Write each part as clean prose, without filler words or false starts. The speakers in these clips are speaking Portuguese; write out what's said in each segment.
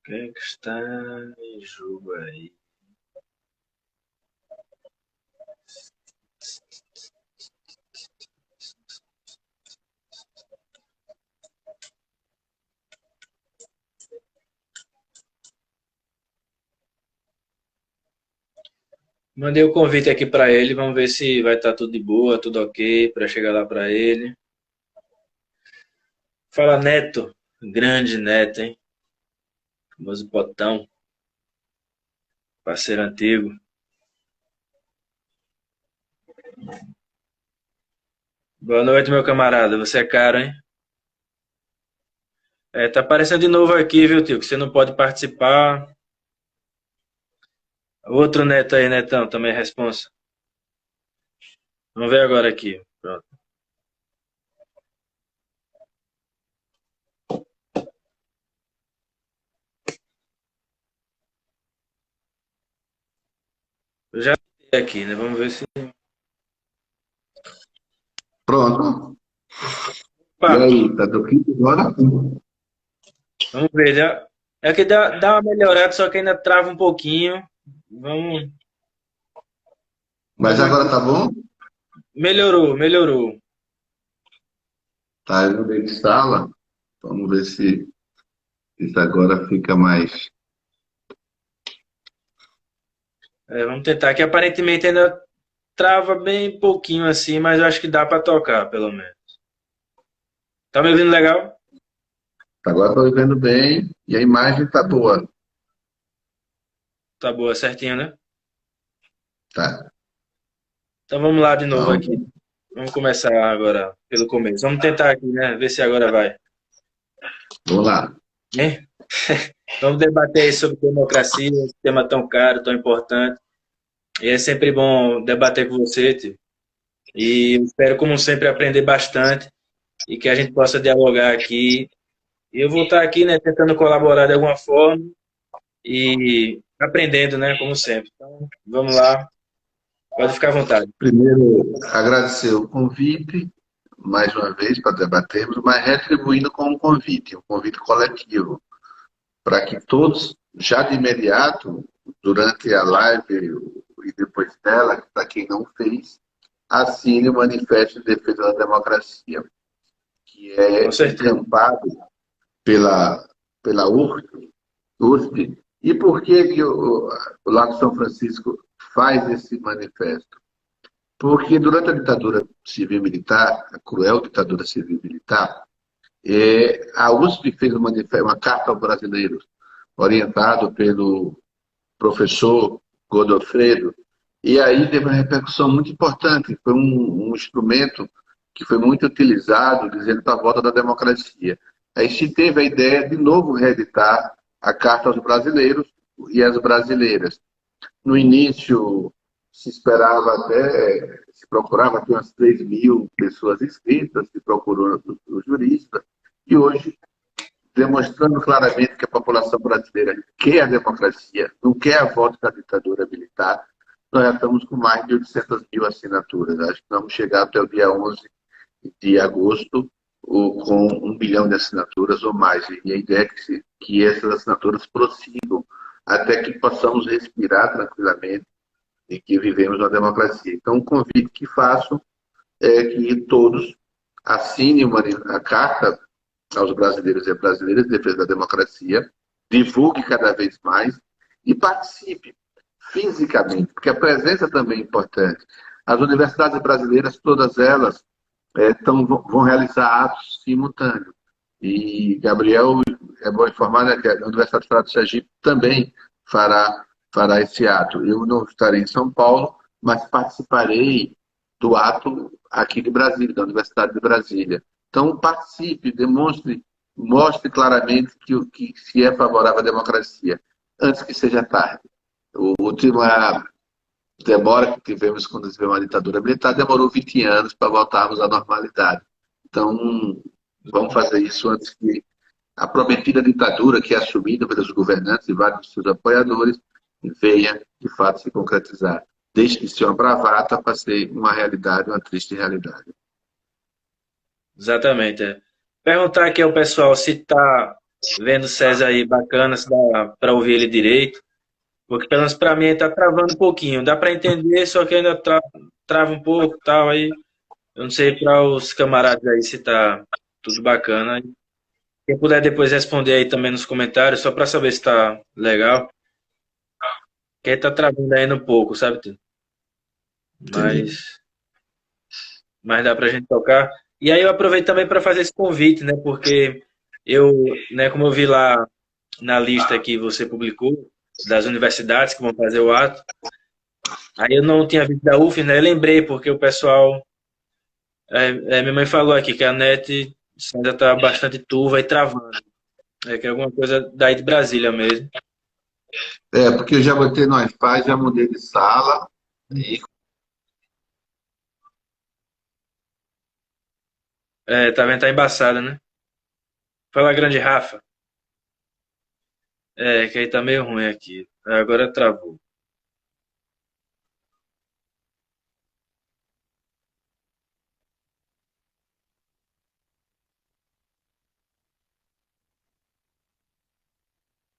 que é que está em jogo aí? Mandei o convite aqui para ele, vamos ver se vai estar tudo de boa, tudo ok para chegar lá para ele. Fala Neto, grande Neto, hein? Famoso potão, parceiro antigo. Boa noite, meu camarada. Você é caro, hein? Tá aparecendo de novo aqui, viu, tio? Que você não pode participar. Outro Neto aí, Netão, também é responsa. Vamos ver agora aqui. Pronto. Eu já vi aqui, né? Vamos ver se. Pronto. E Opa, aí, tá tranquilo agora? vamos ver. É que dá uma melhorada, só que ainda trava um pouquinho. Vamos. Mas Vamos. agora tá bom? Melhorou, melhorou. Tá, eu mudei de sala. Vamos ver se isso agora fica mais. Vamos tentar, que aparentemente ainda trava bem pouquinho assim, mas eu acho que dá para tocar, pelo menos. Tá me ouvindo legal? Agora tô vendo bem e a imagem tá boa. Tá boa, certinho, né? Tá. Então vamos lá de novo Então, aqui. Vamos começar agora pelo começo. Vamos tentar aqui, né? Ver se agora vai. vamos lá. Hein? Vamos debater aí sobre democracia, esse tema tão caro, tão importante. E é sempre bom debater com você, tio. E eu espero, como sempre, aprender bastante e que a gente possa dialogar aqui. E eu vou estar aqui, né, tentando colaborar de alguma forma e aprendendo, né, como sempre. Então, vamos lá. Pode ficar à vontade. Primeiro, agradecer o convite, mais uma vez, para debatermos, mas retribuindo com um convite coletivo, para que todos, já de imediato, durante a live e depois dela, para quem não fez, assine o Manifesto de Defesa da Democracia, que Com é certeza. encampado pela USP. E por que, que o Lago São Francisco faz esse manifesto? Porque durante a ditadura civil-militar, a cruel ditadura civil-militar, a USP fez uma carta aos brasileiros, orientado pelo professor Godofredo, e aí teve uma repercussão muito importante. Foi um instrumento que foi muito utilizado, dizendo para a volta da democracia. Aí se teve a ideia de novo reeditar a Carta aos Brasileiros e às Brasileiras. No início, se esperava até, se procurava ter umas 3 mil pessoas inscritas, se procurou os juristas, e hoje, demonstrando claramente que a população brasileira quer a democracia, não quer a volta da ditadura militar, nós já estamos com mais de 800 mil assinaturas. Acho que vamos chegar até o dia 11 de agosto com 1 bilhão de assinaturas ou mais. E a ideia é que essas assinaturas prossigam até que possamos respirar tranquilamente e que vivemos uma democracia. Então, o convite que faço é que todos assinem a Carta aos brasileiros e brasileiras em defesa da democracia, divulgue cada vez mais e participe fisicamente, porque a presença também é importante. As universidades brasileiras, todas elas, vão realizar atos simultâneos. E, Gabriel, é bom informar, né, que a Universidade Federal de Sergipe também fará, fará esse ato. Eu não estarei em São Paulo, mas participarei do ato aqui de Brasília, da Universidade de Brasília. Então, participe, demonstre, mostre claramente que se é favorável à democracia, antes que seja tarde. A última demora que tivemos quando tivemos uma ditadura militar demorou 20 anos para voltarmos à normalidade. Então, vamos fazer isso antes que a prometida ditadura, que é assumida pelos governantes e vários de seus apoiadores, venha, de fato, se concretizar. Deixe de ser uma bravata para ser uma realidade, uma triste realidade. Exatamente. Perguntar aqui ao pessoal se tá. vendo o César aí bacana, se dá para ouvir ele direito. Porque pelo menos para mim ele tá travando um pouquinho. Dá para entender, só que ainda trava um pouco e tal. Aí eu não sei para os camaradas aí se tá tudo bacana. Quem puder depois responder aí também nos comentários, só para saber se tá legal. Que aí tá travando ainda um pouco, sabe, Tino? Entendi. Mas dá pra gente tocar. E aí eu aproveito também para fazer esse convite, né? Porque eu, né, como eu vi lá na lista que você publicou, das universidades que vão fazer o ato, aí eu não tinha visto da UF, né? Eu lembrei, porque o pessoal. Minha mãe falou aqui que a net ainda tá bastante turva e travando. É que é alguma coisa daí de Brasília mesmo. É, porque eu já botei no Wi-Fi, já mudei de sala. E, É, tá vendo? Tá embaçada, né? Fala, grande Rafa. É, que aí tá meio ruim aqui. Agora travou.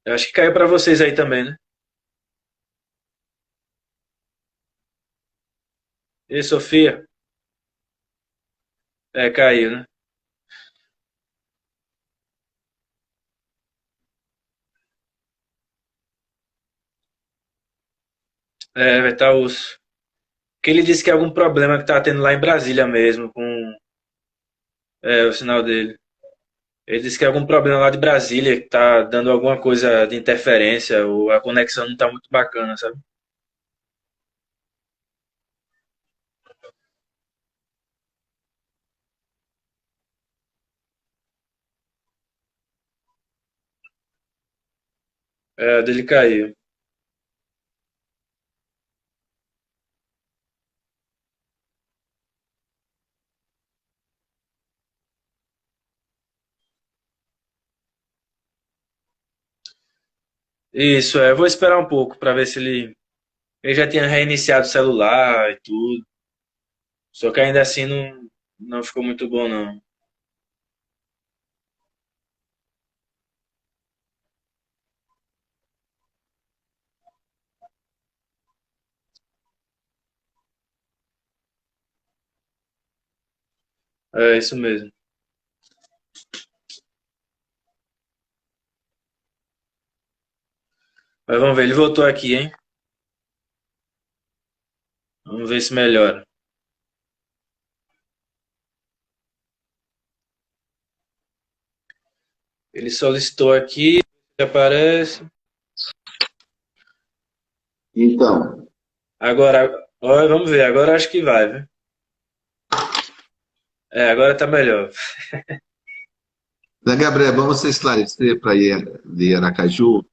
Eu acho que caiu pra vocês aí também, né? E Sofia? É, caiu, né? É, vai estar os. Que ele disse que é algum problema que tá tendo lá em Brasília mesmo, com o sinal dele. Ele disse que é algum problema lá de Brasília, que tá dando alguma coisa de interferência, ou a conexão não tá muito bacana, sabe? É, a dele caiu. Isso, eu vou esperar um pouco pra ver se ele já tinha reiniciado o celular e tudo. Só que ainda assim não ficou muito bom, não. É isso mesmo. Mas vamos ver, ele voltou aqui, hein? Vamos ver se melhora. Ele solicitou aqui, aparece. então, Agora, ó, vamos ver, agora acho que vai, viu? É, agora tá melhor. Zé Gabriel, vamos você esclarecer para ir de Aracaju,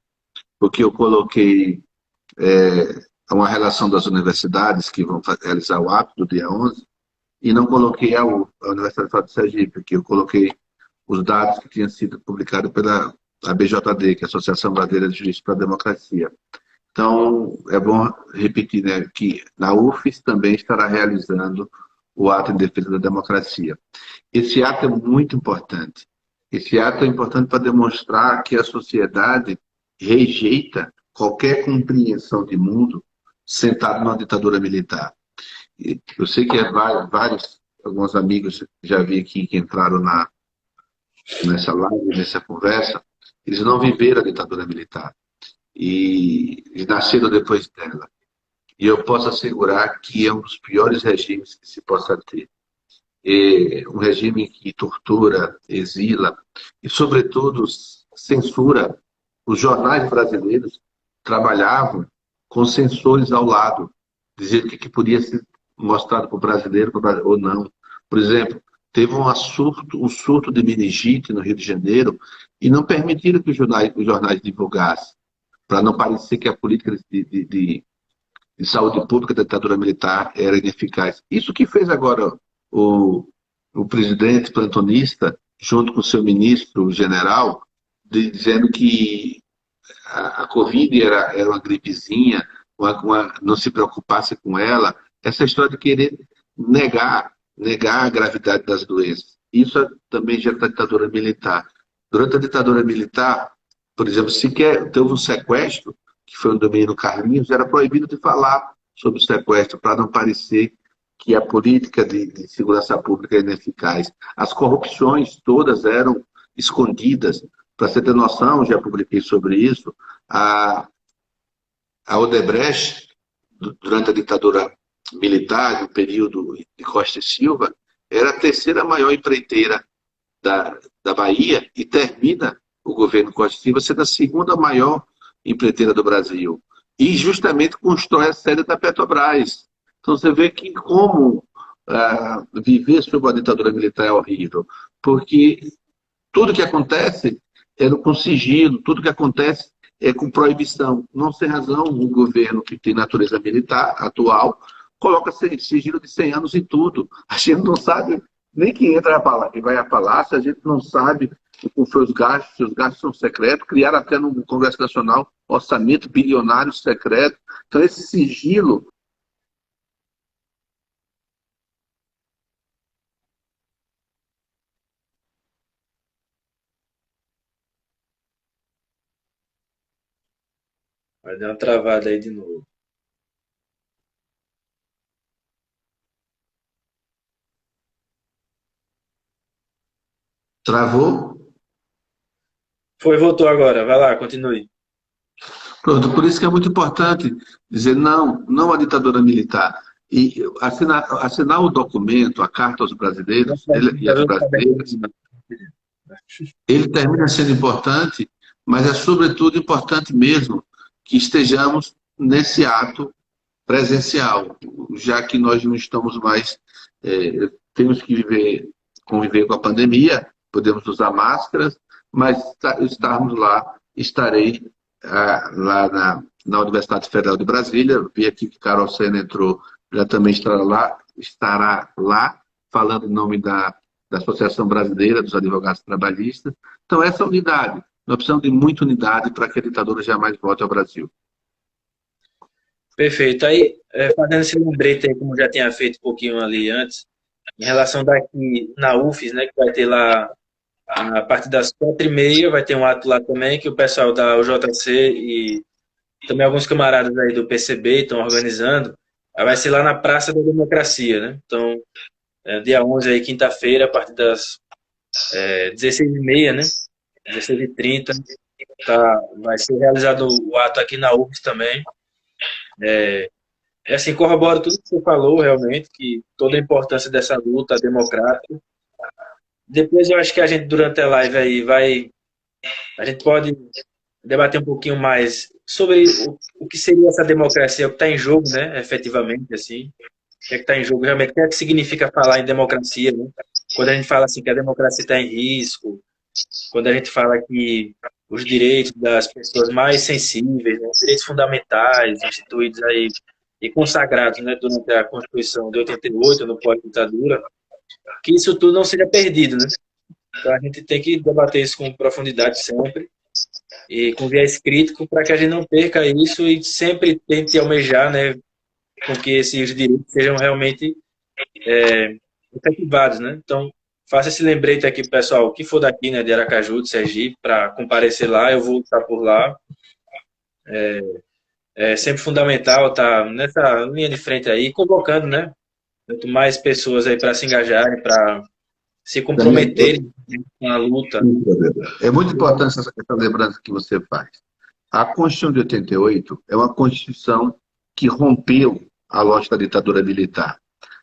porque eu coloquei uma relação das universidades que vão realizar o ato do dia 11 e não coloquei a Universidade Federal de Sergipe, porque eu coloquei os dados que tinham sido publicados pela ABJD, que é a Associação Brasileira de Justiça para a Democracia. Então, é bom repetir, né, que na UFES também estará realizando o ato em defesa da democracia. Esse ato é muito importante. Esse ato é importante para demonstrar que a sociedade rejeita qualquer compreensão de mundo sentado numa ditadura militar. Eu sei que vários, alguns amigos já vi aqui que entraram nessa live, nessa conversa, eles não viveram a ditadura militar e nasceram depois dela. E eu posso assegurar que é um dos piores regimes que se possa ter. É um regime que tortura, exila e, sobretudo, censura. Os jornais brasileiros trabalhavam com censores ao lado, dizendo que podia ser mostrado para o brasileiro ou não. Por exemplo, teve um surto de meningite no Rio de Janeiro e não permitiram que os jornais divulgassem, para não parecer que a política de saúde pública da ditadura militar era ineficaz. Isso que fez agora o, o presidente plantonista, junto com o seu ministro general, dizendo que a Covid era uma gripezinha, não se preocupasse com ela. Essa história de querer negar a gravidade das doenças. Isso também gera ditadura militar. Durante a ditadura militar, por exemplo, sequer teve um sequestro, que foi um domínio Carlinhos, era proibido de falar sobre o sequestro, para não parecer que a política de segurança pública é ineficaz. As corrupções todas eram escondidas. Para você ter noção, já publiquei sobre isso, a, a Odebrecht, durante a ditadura militar, no período de Costa e Silva, era a terceira maior empreiteira da Bahia e termina o governo Costa e Silva sendo a segunda maior empreiteira do Brasil. E justamente constrói a sede da Petrobras. Então você vê que como viver sob a ditadura militar é horrível. Porque tudo que acontece é com sigilo, tudo que acontece é com proibição. Não sem razão, um governo que tem natureza militar atual coloca sigilo de 100 anos em tudo. A gente não sabe nem quem entra e vai a palácio, a gente não sabe como foi os gastos são secretos, criaram até no Congresso Nacional orçamento bilionário secreto. Então esse sigilo Vai dar uma travada aí de novo. travou. Foi, voltou agora. Vai lá, continue. Pronto, por isso que é muito importante dizer não, não à ditadura militar. E assinar o documento, a carta aos brasileiros e às brasileiras, ele termina sendo importante, mas é sobretudo importante mesmo que estejamos nesse ato presencial, já que nós não estamos mais, temos que conviver com a pandemia, podemos usar máscaras, mas estarmos lá, estarei lá na Universidade Federal de Brasília, vi aqui que Carol Sena entrou, já também estará lá falando em nome da Associação Brasileira dos Advogados Trabalhistas. Então, essa unidade, nós precisamos de muita unidade para que a ditadura jamais volte ao Brasil. Perfeito. Aí, fazendo esse lembrete aí, como já tinha feito um pouquinho ali antes, em relação daqui na UFES, né, que vai ter lá a partir das 4h30, vai ter um ato lá também, que o pessoal da UJC e também alguns camaradas aí do PCB estão organizando. Aí vai ser lá na Praça da Democracia, né? Então, dia 11 aí, quinta-feira, a partir das 16h30, né? 16h30, vai ser realizado o ato aqui na UFES também. Assim, corroboro tudo que você falou, realmente, que toda a importância dessa luta democrática. Depois eu acho que a gente, durante a live aí, a gente pode debater um pouquinho mais sobre o que seria essa democracia, o que está em jogo, né, efetivamente, assim, o que é que está em jogo realmente, o que é que significa falar em democracia, né? Quando a gente fala assim que a democracia está em risco, quando a gente fala que os direitos das pessoas mais sensíveis, né, os direitos fundamentais, instituídos aí e consagrados, né, durante a Constituição de 88, no pós-ditadura, que isso tudo não seja perdido, né? Então a gente tem que debater isso com profundidade sempre e com viés crítico para que a gente não perca isso e sempre tente almejar, né, com que esses direitos sejam realmente efetivados, né? Então, faça esse lembrete aqui, pessoal, que for daqui, né, de Aracaju, de Sergipe, para comparecer lá, eu vou estar por lá. É sempre fundamental estar nessa linha de frente aí, convocando, né? Quanto mais pessoas aí para se engajarem, para se comprometerem com a luta. É muito importante essa lembrança que você faz. A Constituição de 88 é uma Constituição que rompeu a lógica da ditadura militar.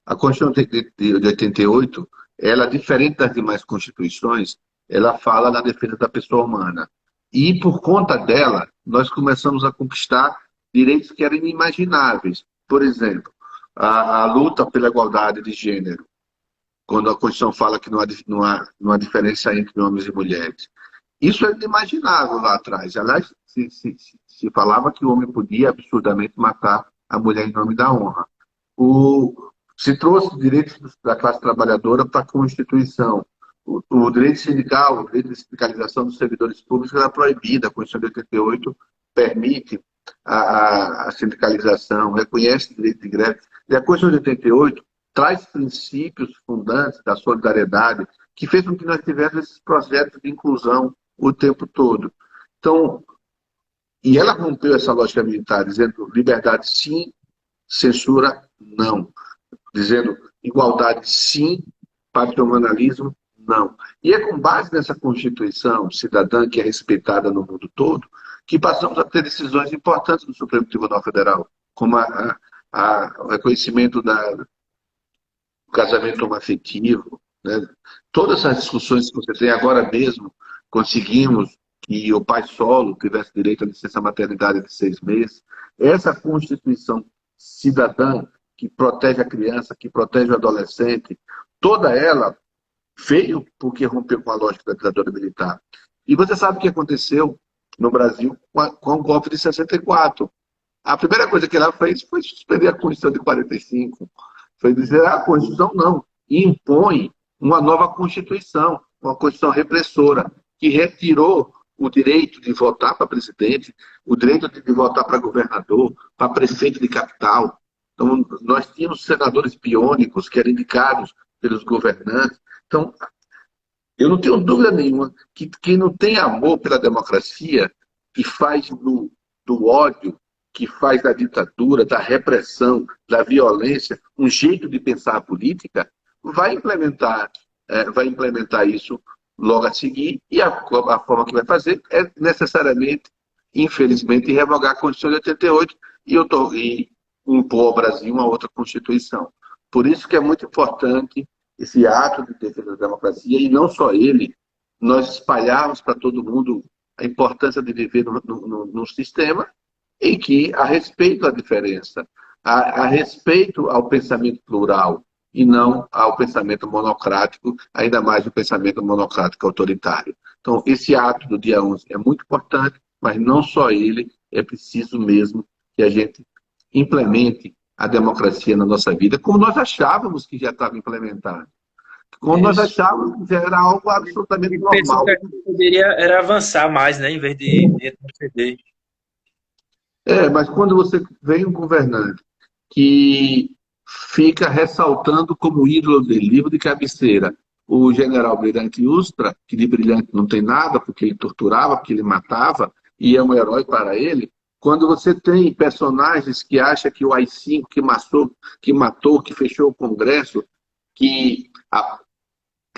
A Constituição de 88, ela, diferente das demais constituições, ela fala na defesa da pessoa humana. E, por conta dela, nós começamos a conquistar direitos que eram inimagináveis. Por exemplo, a luta pela igualdade de gênero, quando a Constituição fala que não há diferença entre homens e mulheres. Isso era inimaginável lá atrás. Aliás, se falava que o homem podia absurdamente matar a mulher em nome da honra. Se trouxe direitos da classe trabalhadora para a Constituição. O direito sindical, o direito de sindicalização dos servidores públicos era proibido. A Constituição de 88 permite a sindicalização, reconhece o direito de greve. E a Constituição de 88 traz princípios fundantes da solidariedade, que fez com que nós tivéssemos esses projetos de inclusão o tempo todo. Então, e ela rompeu essa lógica militar, dizendo liberdade sim, censura não. Dizendo igualdade sim, patrimonialismo não. E é com base nessa Constituição cidadã que é respeitada no mundo todo que passamos a ter decisões importantes do Supremo Tribunal Federal, como o reconhecimento do casamento homoafetivo, né? Todas as discussões que você tem agora mesmo, conseguimos que o pai solo tivesse direito à licença maternidade de 6 meses. Essa Constituição cidadã que protege a criança, que protege o adolescente, toda ela veio porque rompeu com a lógica da ditadura militar. E você sabe o que aconteceu no Brasil com o golpe de 64. A primeira coisa que ela fez foi suspender a Constituição de 45. Foi dizer, a Constituição não, impõe uma nova Constituição, uma Constituição repressora, que retirou o direito de votar para presidente, o direito de votar para governador, para prefeito de capital. Então, nós tínhamos senadores biônicos que eram indicados pelos governantes. Então, eu não tenho dúvida nenhuma que quem não tem amor pela democracia, que faz do ódio, que faz da ditadura, da repressão, da violência, um jeito de pensar a política, vai implementar isso logo a seguir, e a forma que vai fazer é necessariamente, infelizmente, revogar a Constituição de 88 e impor ao Brasil uma outra Constituição. Por isso que é muito importante esse ato de defesa da democracia, e não só ele, nós espalharmos para todo mundo a importância de viver num sistema em que há respeito à diferença, há respeito ao pensamento plural, e não ao pensamento monocrático, ainda mais o pensamento monocrático autoritário. Então, esse ato do dia 11 é muito importante, mas não só ele, é preciso mesmo que a gente implemente a democracia na nossa vida, como nós achávamos que já estava implementado. Como nós achávamos que já era algo absolutamente normal. Que a gente poderia era avançar mais, né, em vez de retroceder. Mas quando você vem um governante que fica ressaltando como ídolo dele, livro de cabeceira, o general Brilhante Ustra, que de brilhante não tem nada, porque ele torturava, porque ele matava, e é um herói para ele. Quando você tem personagens que acham que o AI-5 que matou, que fechou o Congresso, que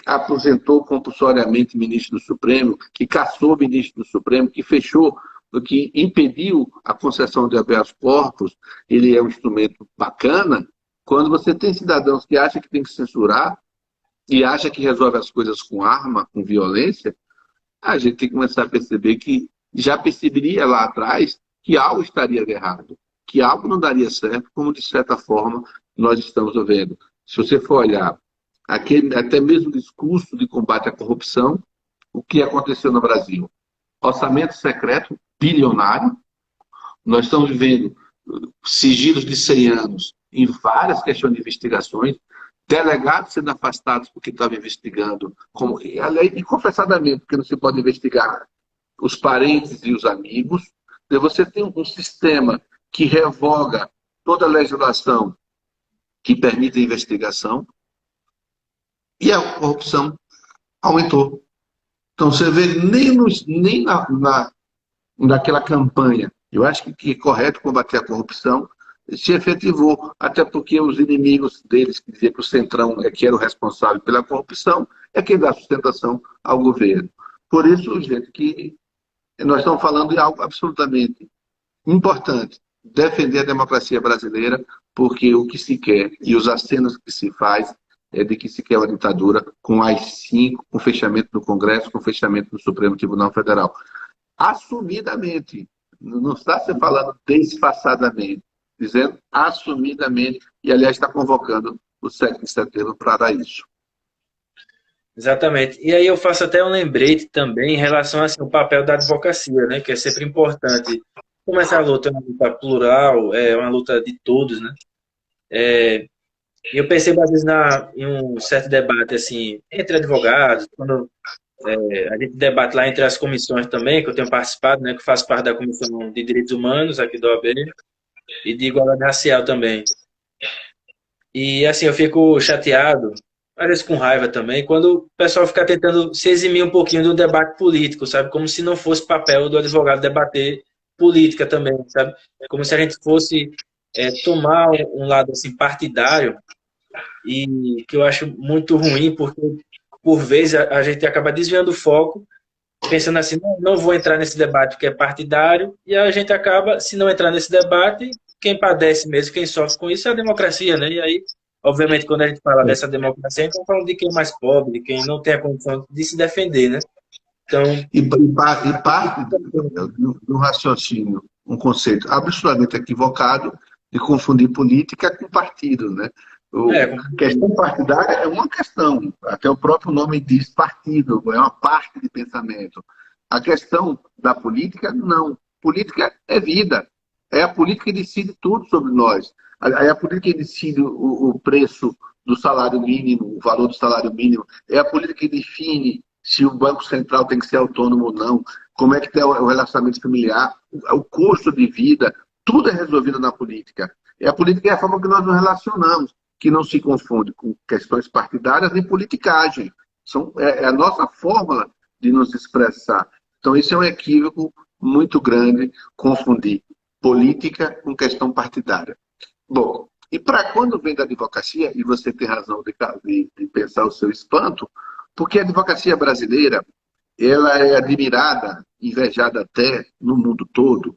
aposentou compulsoriamente ministro do Supremo, que cassou ministro do Supremo, que fechou, que impediu a concessão de habeas corpus, ele é um instrumento bacana. Quando você tem cidadãos que acham que tem que censurar e acham que resolve as coisas com arma, com violência, a gente tem que começar a perceber que já perceberia lá atrás que algo estaria errado, que algo não daria certo, como de certa forma nós estamos vendo. Se você for olhar até mesmo o discurso de combate à corrupção, o que aconteceu no Brasil? Orçamento secreto bilionário, nós estamos vivendo sigilos de 100 anos em várias questões de investigações, delegados sendo afastados porque estavam investigando, e confessadamente, porque não se pode investigar os parentes e os amigos. Você tem um sistema que revoga toda a legislação que permite a investigação, e a corrupção aumentou. Então, você vê, nem naquela campanha, eu acho que é correto combater a corrupção, se efetivou, até porque os inimigos deles, que diziam que o Centrão é que era o responsável pela corrupção, é quem dá sustentação ao governo. Por isso, gente, que nós estamos falando de algo absolutamente importante, defender a democracia brasileira, porque o que se quer e os acenos que se faz é de que se quer uma ditadura com AI-5, com fechamento do Congresso, com fechamento do Supremo Tribunal Federal. Assumidamente, não está se falando disfarçadamente, dizendo assumidamente, e aliás está convocando o 7 de setembro para isso. Exatamente. E aí eu faço até um lembrete também em relação assim, ao papel da advocacia, né, que é sempre importante. Como essa luta é uma luta plural, é uma luta de todos, né? Eu percebo às vezes em um certo debate assim entre advogados, quando a gente debate lá entre as comissões também, que eu tenho participado, né, que faço parte da Comissão de Direitos Humanos aqui do OAB e de Igualdade Racial também. E assim, eu fico chateado, às vezes com raiva também, quando o pessoal fica tentando se eximir um pouquinho do debate político, sabe? Como se não fosse papel do advogado debater política também, sabe? Como se a gente fosse tomar um lado assim partidário, e que eu acho muito ruim, porque por vezes a gente acaba desviando o foco, pensando assim, não vou entrar nesse debate que é partidário, e a gente acaba, se não entrar nesse debate, quem padece mesmo, quem sofre com isso é a democracia, né? E aí, obviamente, quando a gente fala dessa democracia, a gente está falando de quem é mais pobre, de quem não tem a condição de se defender, né? Então, E parte do raciocínio, um conceito absolutamente equivocado de confundir política com partido, né? é, A questão partidária é uma questão, até o próprio nome diz partido, é uma parte de pensamento. A questão da política, não. Política é vida. É a política que decide tudo sobre nós. É a política que decide o preço do salário mínimo, o valor do salário mínimo. É a política que define se o Banco Central tem que ser autônomo ou não, como é que tem o relacionamento familiar, o custo de vida, tudo é resolvido na política. E a política é a forma que nós nos relacionamos, que não se confunde com questões partidárias nem politicagem. É a nossa fórmula de nos expressar. Então, isso é um equívoco muito grande, confundir política com questão partidária. Bom, e para quando vem da advocacia, e você tem razão de pensar o seu espanto, porque a advocacia brasileira ela é admirada, invejada até no mundo todo,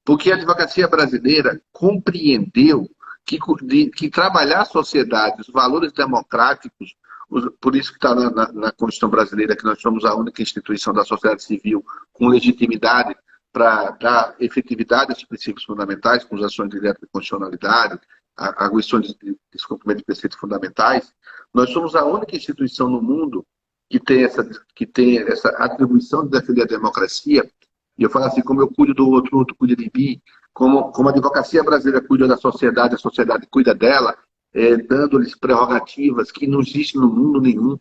porque a advocacia brasileira compreendeu que trabalhar a sociedade, os valores democráticos, por isso que está na Constituição brasileira que nós somos a única instituição da sociedade civil com legitimidade para dar efetividade a esses princípios fundamentais, com as ações diretas de constitucionalidade, arguições de descumprimento de preceitos fundamentais. Nós somos a única instituição no mundo que tem essa atribuição de defender a democracia. E eu falo assim, como eu cuido do outro, o outro cuida de mim, como a advocacia brasileira cuida da sociedade, a sociedade cuida dela, dando-lhes prerrogativas que não existem no mundo nenhum.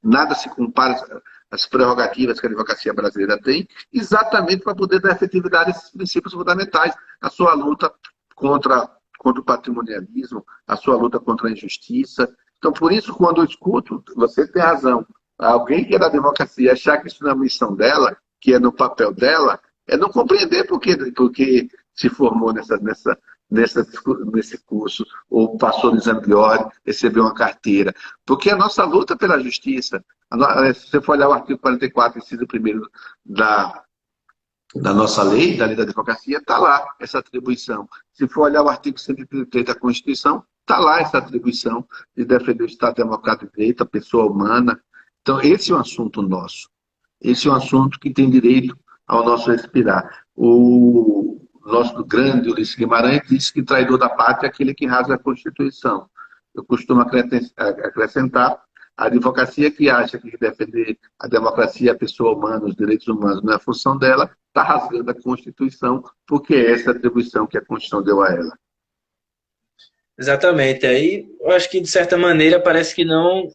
Nada se compara às prerrogativas que a advocacia brasileira tem, exatamente para poder dar efetividade a esses princípios fundamentais. A sua luta contra o patrimonialismo, a sua luta contra a injustiça. Então, por isso, quando eu escuto, você tem razão, alguém que é da democracia achar que isso não é uma missão dela, que é no papel dela, é não compreender porque se formou nesse curso, ou passou no exame de ordem, recebeu uma carteira. Porque a nossa luta pela justiça, se você for olhar o artigo 44, inciso 1º da nossa lei, da lei da advocacia, está lá essa atribuição. Se for olhar o artigo 133 da Constituição, está lá essa atribuição de defender o Estado Democrático de Direito, a pessoa humana. Então, esse é um assunto nosso. Esse é um assunto que tem direito ao nosso respirar. O nosso grande Ulisses Guimarães disse que traidor da pátria é aquele que rasga a Constituição. Eu costumo acrescentar a advocacia que acha que defender a democracia, a pessoa humana, os direitos humanos não é a função dela, está rasgando a Constituição, porque é essa a atribuição que a Constituição deu a ela. exatamente. Aí, eu acho que, de certa maneira, parece que não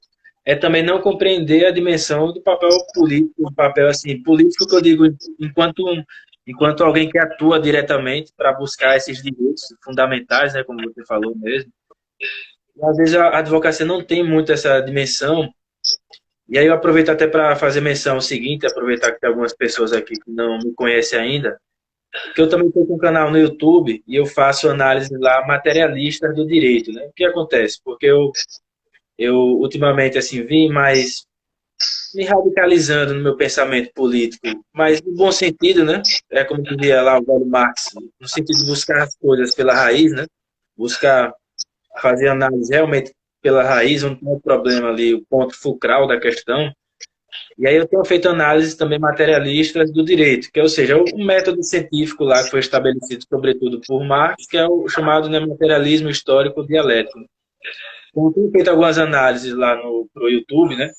também não compreender a dimensão do papel político, o papel assim, político que eu digo enquanto alguém que atua diretamente para buscar esses direitos fundamentais, né, como você falou mesmo. E, às vezes a advocacia não tem muito essa dimensão. E aí eu aproveito até para fazer menção o seguinte, aproveitar que tem algumas pessoas aqui que não me conhecem ainda, que eu também estou com um canal no YouTube e eu faço análise lá materialistas do direito, né? O que acontece? Porque eu ultimamente assim vim mais me radicalizando no meu pensamento político, mas no bom sentido, né? É como dizia lá o velho Marx, no sentido de buscar as coisas pela raiz, né? Buscar fazer análise realmente pela raiz, onde tem o problema ali, o ponto fulcral da questão. E aí eu tenho feito análises também materialistas do direito, que ou seja, o método científico lá que foi estabelecido sobretudo por Marx, que é o chamado, né, materialismo histórico dialético. Então, eu tenho feito algumas análises lá no YouTube, né?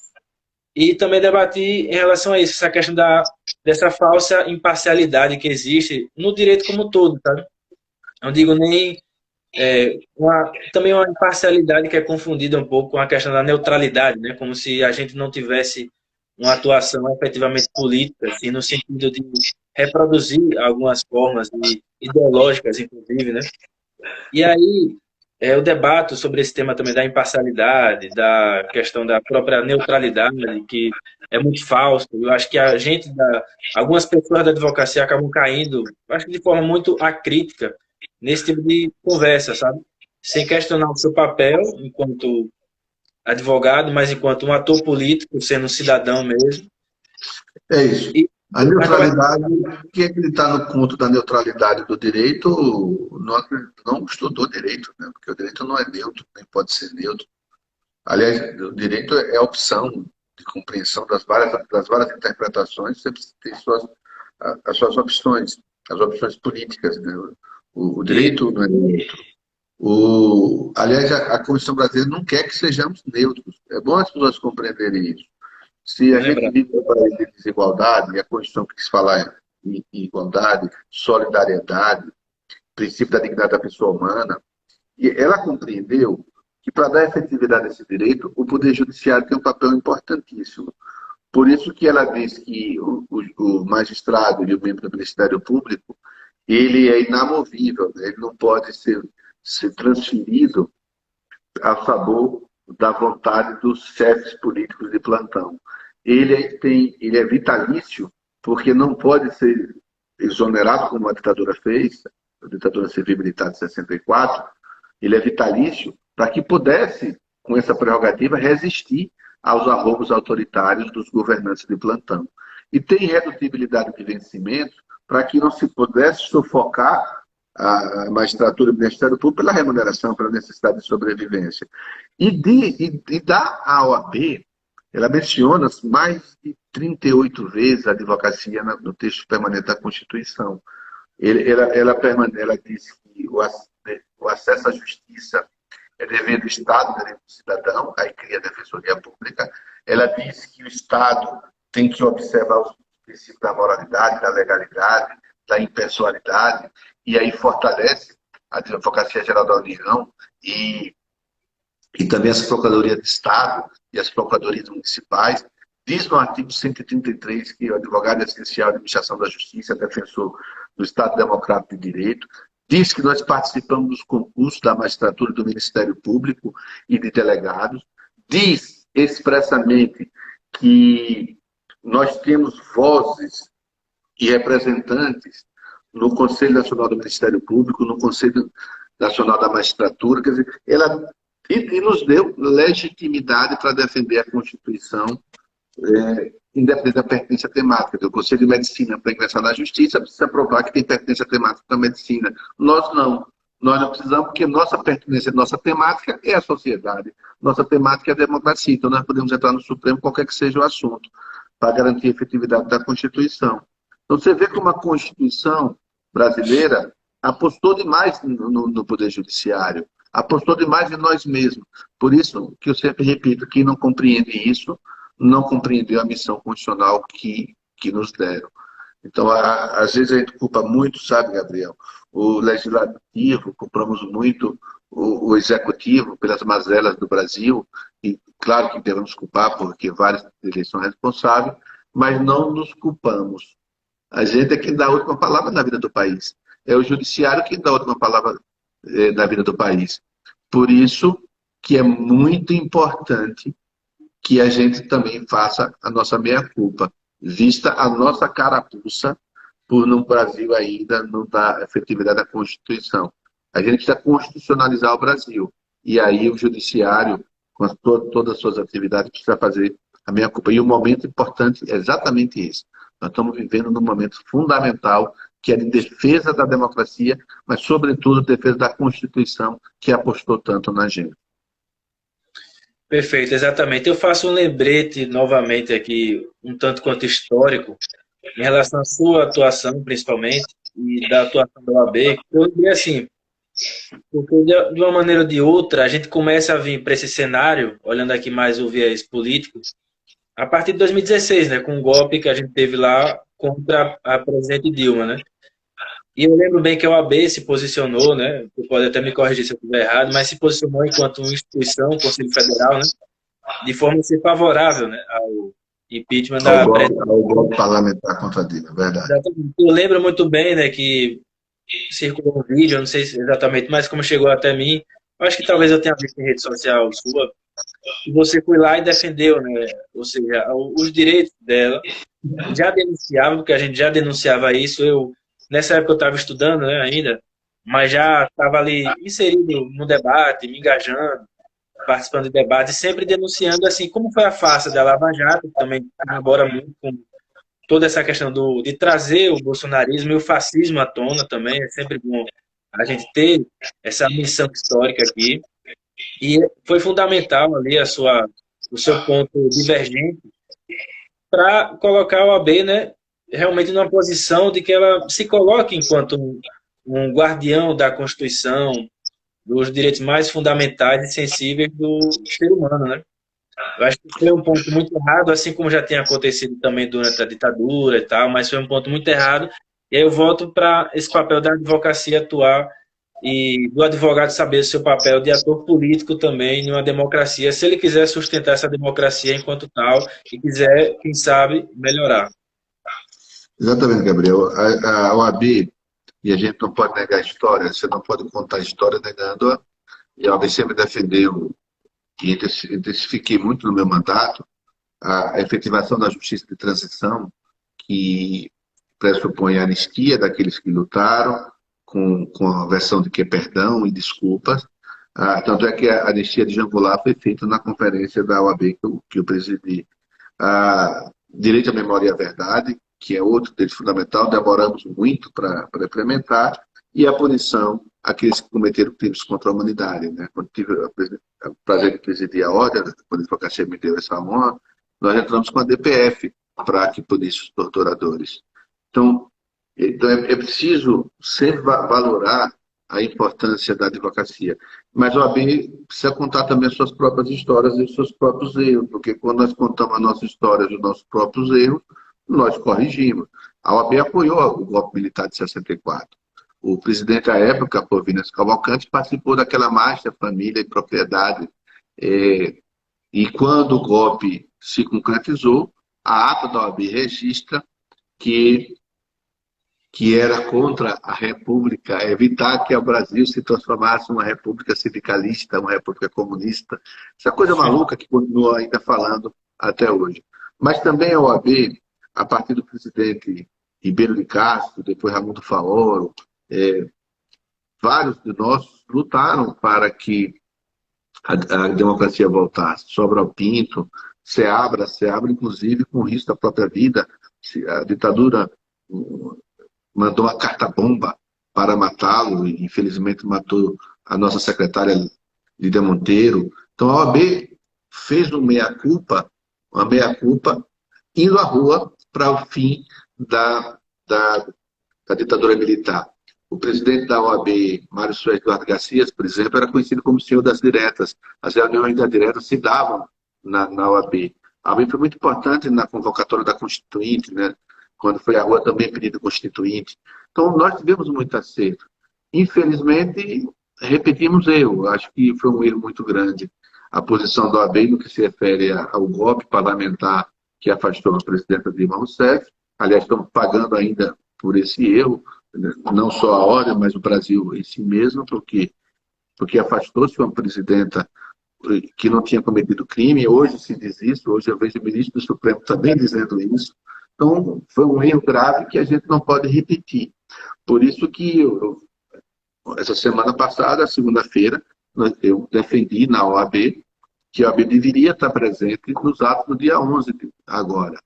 E também debati em relação a isso, essa questão dessa falsa imparcialidade que existe no direito como um todo, tá? Não digo nem também uma imparcialidade que é confundida um pouco com a questão da neutralidade, né? Como se a gente não tivesse uma atuação efetivamente política, assim, no sentido de reproduzir algumas formas ideológicas, inclusive, né? E aí, eu debato sobre esse tema também da imparcialidade, da questão da própria neutralidade, que é muito falso. Eu acho que algumas pessoas da advocacia acabam caindo, acho que de forma muito acrítica, nesse tipo de conversa, sabe? Sem questionar o seu papel enquanto advogado, mas enquanto um ator político, sendo um cidadão mesmo. É isso. E A acaba. neutralidade, quem acreditar no ponto da neutralidade do direito não estudou direito, né? Porque o direito não é neutro, nem pode ser neutro. Aliás, o direito é a opção de compreensão das várias interpretações, sempre tem as suas opções, as opções políticas. Né? O E, direito não é neutro. Aliás, a Constituição brasileira não quer que sejamos neutros. É bom as pessoas compreenderem isso. Se a gente lembra, vive num país de desigualdade, e a Constituição quis falar em igualdade, solidariedade, princípio da dignidade da pessoa humana, e ela compreendeu que, para dar efetividade a esse direito, o Poder Judiciário tem um papel importantíssimo. Por isso que ela diz que o magistrado e o membro do Ministério Público, ele é inamovível, né? Ele não pode ser transferido a favor da vontade dos chefes políticos de plantão. Ele é vitalício, porque não pode ser exonerado, como a ditadura fez, a ditadura civil-militar de 64, ele é vitalício para que pudesse, com essa prerrogativa, resistir aos arroubos autoritários dos governantes de plantão. E tem redutibilidade de vencimento para que não se pudesse sufocar a magistratura e o Ministério Público pela remuneração, pela necessidade de sobrevivência. E da OAB, ela menciona mais de 38 vezes a advocacia no texto permanente da Constituição. Ela diz que o acesso à justiça é dever do Estado, dever do cidadão, aí cria a Defensoria Pública. Ela diz que o Estado tem que observar os princípios da moralidade, da legalidade, da impessoalidade, e aí fortalece a Advocacia Geral da União e também as Procuradorias de Estado e as Procuradorias Municipais. Diz no artigo 133 que o advogado é essencial de administração da justiça, defensor do Estado Democrático de Direito. Diz que nós participamos dos concursos da magistratura do Ministério Público e de delegados. Diz expressamente que nós temos vozes e representantes no Conselho Nacional do Ministério Público, no Conselho Nacional da Magistratura. Quer dizer, ela nos deu legitimidade para defender a Constituição, independente da pertinência temática. O Conselho de Medicina, para ingressar na Justiça, precisa provar que tem pertinência temática para a medicina. Nós não. Nós não precisamos, porque nossa pertinência, nossa temática é a sociedade. Nossa temática é a democracia. Então, nós podemos entrar no Supremo, qualquer que seja o assunto, para garantir a efetividade da Constituição. Então, você vê como a Constituição brasileira apostou demais no Poder Judiciário, apostou demais em nós mesmos. Por isso que eu sempre repito, quem não compreende isso, não compreendeu a missão constitucional que nos deram. Então, às vezes a gente culpa muito, sabe, Gabriel, o legislativo, culpamos muito o executivo pelas mazelas do Brasil, e claro que devemos culpar, porque várias eleições são responsáveis, mas não nos culpamos. A gente é quem dá a última palavra na vida do país. É o judiciário quem dá a última palavra na vida do país. Por isso que é muito importante que a gente também faça a nossa meia-culpa, vista a nossa carapuça por no Brasil ainda não dar efetividade à Constituição. A gente precisa constitucionalizar o Brasil. E aí o judiciário, com todas as suas atividades, precisa fazer a meia-culpa. E o momento importante é exatamente esse. Nós estamos vivendo num momento fundamental, que é de defesa da democracia, mas, sobretudo, defesa da Constituição, que apostou tanto na gente. Perfeito, exatamente. Eu faço um lembrete novamente aqui, um tanto quanto histórico, em relação à sua atuação, principalmente, e da atuação da OAB. Eu diria assim, porque de uma maneira ou de outra, a gente começa a vir para esse cenário, olhando aqui mais o viés político, a partir de 2016, né, com o golpe que a gente teve lá contra a presidente Dilma, né? E eu lembro bem que a OAB se posicionou, né? Você pode até me corrigir se eu estiver errado, mas se posicionou enquanto instituição, Conselho Federal, né? De forma a ser favorável, né, ao impeachment da presidente. Ao golpe parlamentar contra a Dilma, verdade. Eu lembro muito bem, né, que circulou um vídeo, eu não sei exatamente, mas como chegou até mim, Eu acho que talvez eu tenha visto em rede social sua, que você foi lá e defendeu, né? Ou seja, os direitos dela, já denunciava, porque a gente já denunciava isso. Nessa época eu estava estudando, né, ainda, mas já estava ali inserido no debate, me engajando, participando de debates, sempre denunciando assim como foi a farsa da Lava Jato, que também corrobora muito com toda essa questão de trazer o bolsonarismo e o fascismo à tona também. É sempre bom a gente ter essa missão histórica aqui. E foi fundamental ali o seu ponto divergente para colocar a OAB, né, realmente numa posição de que ela se coloque enquanto um guardião da Constituição, dos direitos mais fundamentais e sensíveis do ser humano, né? Eu acho que foi um ponto muito errado, assim como já tinha acontecido também durante a ditadura e tal, mas foi um ponto muito errado. E aí eu volto para esse papel da advocacia atuar e do advogado saber o seu papel de ator político também em uma democracia, se ele quiser sustentar essa democracia enquanto tal e quiser, quem sabe, melhorar. Exatamente, Gabriel. A OAB, e a gente não pode negar a história, você não pode contar a história negando-a, e a OAB sempre defendeu, e intensifiquei muito no meu mandato, a efetivação da justiça de transição, que pressupõe a anistia daqueles que lutaram, com a versão de que é perdão e desculpas. Tanto é que a anistia de Jean Goulart foi feita na conferência da OAB que eu presidi. Direito à memória e à verdade, que é outro direito fundamental, demoramos muito para implementar, e a punição àqueles que cometeram crimes contra a humanidade. Né? Quando tive o prazer de presidir a ordem, quando a advocacia me deu essa honra, nós entramos com a DPF para que punisse os torturadores. Então é preciso sempre valorar a importância da advocacia. Mas a OAB precisa contar também as suas próprias histórias e os seus próprios erros, porque quando nós contamos a nossa história e os nossos próprios erros, nós corrigimos. A OAB apoiou o golpe militar de 64. O presidente à época, Províncias Cavalcante, participou daquela marcha Família e Propriedade. E quando o golpe se concretizou, a ata da OAB registra que era contra a República, evitar que o Brasil se transformasse em uma república sindicalista, uma república comunista. Essa coisa maluca que continua ainda falando até hoje. Mas também a OAB, a partir do presidente Ribeiro de Castro, depois Raimundo Faoro, vários de nós lutaram para que a democracia voltasse. Sobral Pinto, Seabra inclusive com risco da própria vida. A ditadura mandou uma carta-bomba para matá-lo e infelizmente matou a nossa secretária Lídia Monteiro. Então a OAB fez uma meia-culpa indo à rua para o fim da ditadura militar. O presidente da OAB, Mário Soares Eduardo Garcia, por exemplo, era conhecido como o senhor das diretas. As reuniões das diretas se davam na OAB. A OAB foi muito importante na convocatória da Constituinte, né? Quando foi à rua também pedido Constituinte. Então, nós tivemos muito acerto. Infelizmente, repetimos erro. Acho que foi um erro muito grande. A posição da OAB no que se refere ao golpe parlamentar que afastou a presidenta Dilma Rousseff. Aliás, estamos pagando ainda por esse erro, não só a ordem, mas o Brasil em si mesmo, porque afastou-se uma presidenta que não tinha cometido crime. Hoje se diz isso, hoje eu vejo o ministro do Supremo também dizendo isso. Então, foi um erro grave que a gente não pode repetir. Por isso que essa semana passada, segunda-feira, eu defendi na OAB que a OAB deveria estar presente nos atos do dia 11 agora,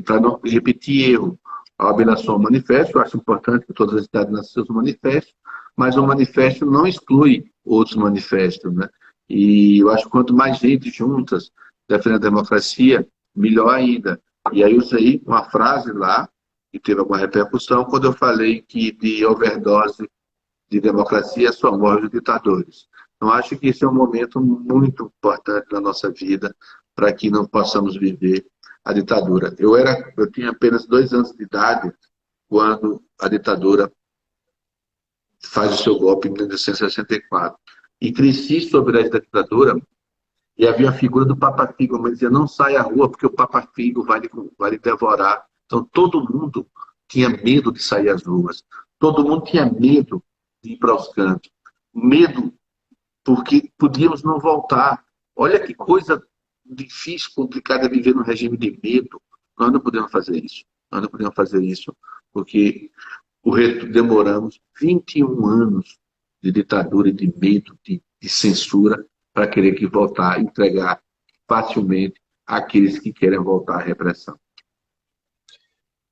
para não repetir erro. A OAB lançou um manifesto, eu acho importante que todas as entidades lancem seus manifestos, mas o manifesto não exclui outros manifestos, né? E eu acho que quanto mais gente juntas defendendo a democracia, melhor ainda. E aí eu usei uma frase lá, que teve alguma repercussão, quando eu falei que de overdose de democracia só morrem os ditadores. Então acho que esse é um momento muito importante na nossa vida, para que não possamos viver a ditadura. Eu tinha apenas 2 anos de idade quando a ditadura faz o seu golpe em 1964. E cresci sobre a ditadura, e havia a figura do Papa Figo, mas dizia, não sai à rua porque o Papa Figo vai lhe devorar. Então todo mundo tinha medo de sair às ruas. Todo mundo tinha medo de ir para os cantos. Medo porque podíamos não voltar. Olha que coisa difícil, complicada viver num regime de medo. Nós não podemos fazer isso. Nós não podemos fazer isso, porque demoramos 21 anos de ditadura e de medo, de censura, para querer que voltar a entregar facilmente àqueles que querem voltar à repressão.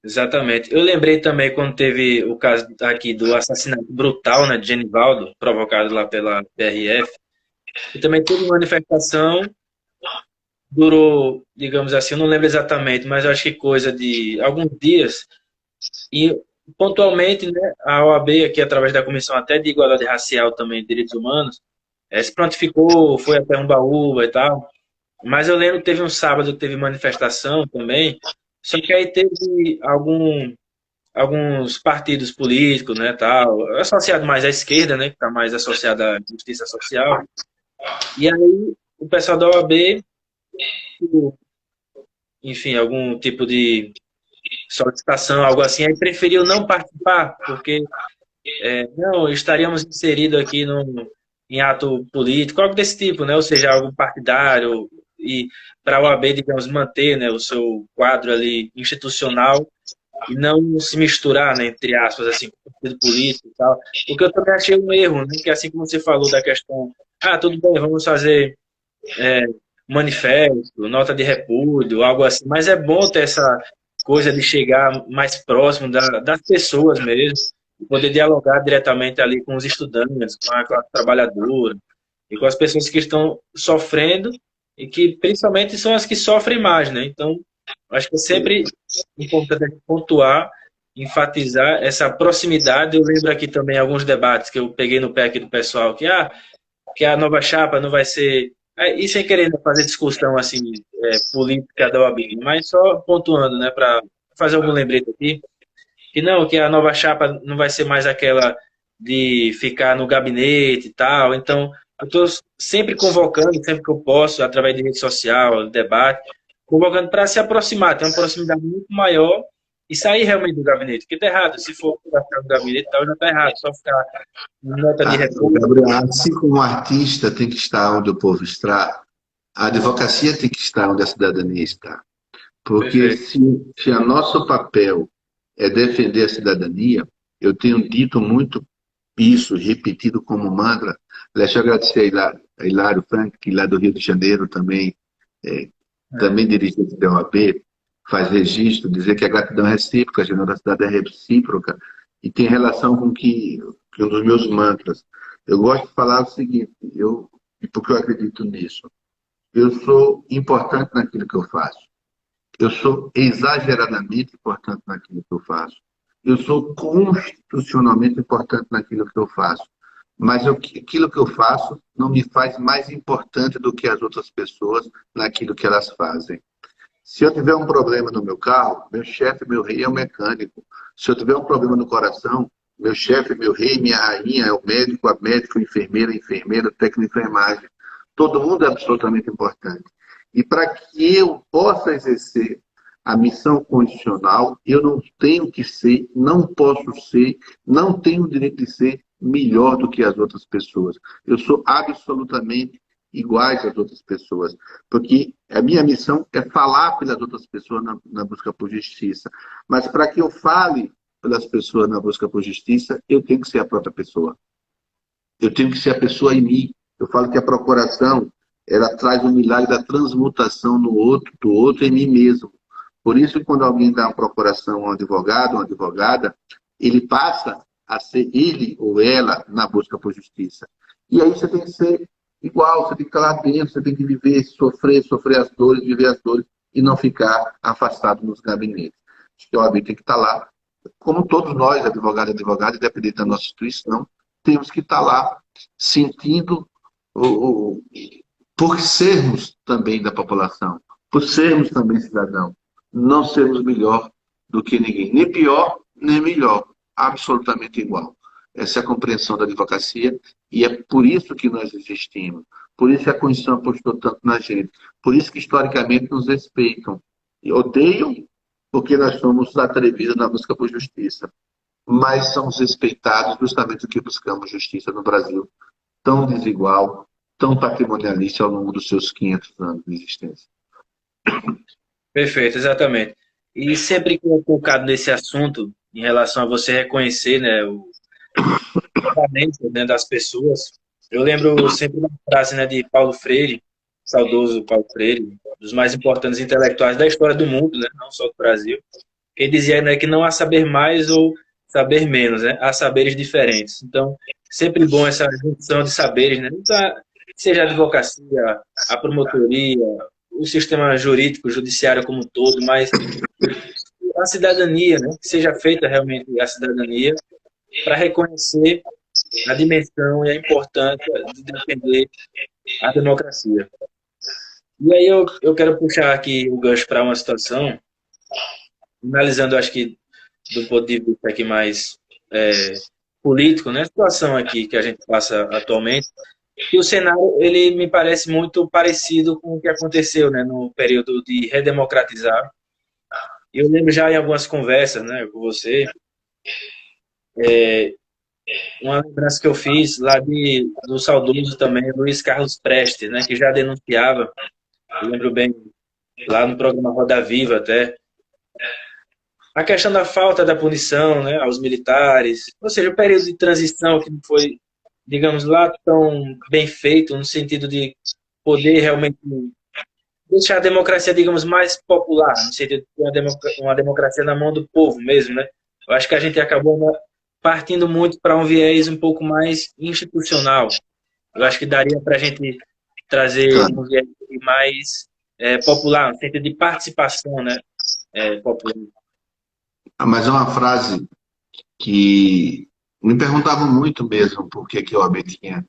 Exatamente. Eu lembrei também quando teve o caso aqui do assassinato brutal, né, de Genivaldo, provocado lá pela PRF, e também teve manifestação, durou, digamos assim, eu não lembro exatamente, mas eu acho que coisa de alguns dias, e pontualmente, né, a OAB, aqui através da Comissão até de Igualdade Racial também, de Direitos Humanos, se prontificou, foi até Umbaúba e tal, mas eu lembro que teve um sábado que teve manifestação também, só que aí teve alguns partidos políticos, né, tal, associado mais à esquerda, né, que está mais associado à justiça social, e aí o pessoal da OAB, enfim, algum tipo de solicitação, algo assim, aí preferiu não participar, porque não, estaríamos inseridos aqui em ato político, algo desse tipo, né, ou seja, algo partidário, e para a OAB, digamos, manter, né, o seu quadro ali institucional e não se misturar, né, entre aspas, assim, com o partido político e tal. O que eu também achei um erro, né, que assim como você falou da questão, tudo bem, vamos fazer manifesto, nota de repúdio, algo assim, mas é bom ter essa coisa de chegar mais próximo das pessoas mesmo, e poder dialogar diretamente ali com os estudantes, com a classe trabalhadora, e com as pessoas que estão sofrendo, e que principalmente são as que sofrem mais, né? Então, acho que é sempre importante pontuar, enfatizar essa proximidade. Eu lembro aqui também alguns debates que eu peguei no pé aqui do pessoal, que a nova chapa não vai ser. E sem querer fazer discussão assim, política da OAB, mas só pontuando, né, para fazer algum lembrete aqui, que não, que a nova chapa não vai ser mais aquela de ficar no gabinete e tal. Então, eu estou sempre convocando, sempre que eu posso, através de rede social, debate, convocando para se aproximar, ter uma proximidade muito maior e sair realmente do gabinete. Porque está errado, se for ficar no gabinete, tal, já está errado, só ficar em nota de repúdio. Gabriel, assim como o artista tem que estar onde o povo está, a advocacia tem que estar onde a cidadania está. Porque se o nosso papel é defender a cidadania, eu tenho dito muito isso, repetido como mantra. Deixa eu agradecer a Hilário Frank, que lá do Rio de Janeiro também, também dirigente da OAB, faz registro, dizer que a gratidão é recíproca, a generosidade é recíproca, e tem relação com que um dos meus mantras. Eu gosto de falar o seguinte, porque eu acredito nisso. Eu sou importante naquilo que eu faço. Eu sou exageradamente importante naquilo que eu faço. Eu sou constitucionalmente importante naquilo que eu faço. Mas aquilo que eu faço não me faz mais importante do que as outras pessoas naquilo que elas fazem. Se eu tiver um problema no meu carro, meu chefe, meu rei é o mecânico. Se eu tiver um problema no coração, meu chefe, meu rei, minha rainha é o médico, a médica, a enfermeira, o técnico de enfermagem. Todo mundo é absolutamente importante. E para que eu possa exercer a missão constitucional, eu não tenho que ser, não posso ser, não tenho o direito de ser melhor do que as outras pessoas. Eu sou absolutamente iguais às outras pessoas, porque a minha missão é falar pelas outras pessoas na busca por justiça. Mas para que eu fale pelas pessoas na busca por justiça, eu tenho que ser a própria pessoa. Eu tenho que ser a pessoa em mim. Eu falo que a procuração, ela traz o milagre da transmutação no outro, do outro em mim mesmo. Por isso, quando alguém dá uma procuração a um advogado, uma advogada, ele passa a ser ele ou ela na busca por justiça. E aí você tem que ser igual, você tem que estar lá dentro, você tem que viver, sofrer as dores, viver as dores e não ficar afastado nos gabinetes. Acho que o OAB tem que estar lá, como todos nós, advogados e advogadas, independente da nossa instituição, temos que estar lá sentindo por sermos também da população, por sermos também cidadãos, não sermos melhor do que ninguém, nem pior, nem melhor, absolutamente igual. Essa é a compreensão da advocacia e é por isso que nós existimos, por isso que a Constituição apostou tanto na gente, por isso que historicamente nos respeitam e odeiam porque nós somos atrevidos na busca por justiça, mas somos respeitados justamente porque buscamos justiça no Brasil tão desigual, tão patrimonialista ao longo dos seus 500 anos de existência. Perfeito, exatamente. E sempre que eu focado nesse assunto, em relação a você reconhecer, né, o talento, né, das pessoas, eu lembro sempre da frase, né, de Paulo Freire, saudoso Paulo Freire, dos mais importantes intelectuais da história do mundo, né, não só do Brasil, que ele dizia, né, que não há saber mais ou saber menos, né, há saberes diferentes. Então, sempre bom essa junção de saberes, né, seja a advocacia, a promotoria, o sistema jurídico, judiciário como um todo, mas a cidadania, né, que seja feita realmente a cidadania para reconhecer a dimensão e a importância de defender a democracia. E aí eu quero puxar aqui o gancho para uma situação, analisando, acho que do ponto de vista aqui mais político, né? A situação aqui que a gente passa atualmente, e o cenário, ele me parece muito parecido com o que aconteceu, né, no período de redemocratizar. Eu lembro já em algumas conversas, né, com você, uma lembrança que eu fiz lá do saudoso também, Luiz Carlos Prestes, né, que já denunciava, eu lembro bem, lá no programa Roda Viva até, a questão da falta da punição, né, aos militares, ou seja, o período de transição que não foi, digamos, lá tão bem feito, no sentido de poder realmente deixar a democracia, digamos, mais popular, no sentido de ter uma democracia na mão do povo mesmo, né? Eu acho que a gente acabou, né, partindo muito para um viés um pouco mais institucional. Eu acho que daria para a gente trazer um viés mais popular, no sentido de participação, né, popular. Mas é uma frase que me perguntavam muito mesmo por que que a OAB tinha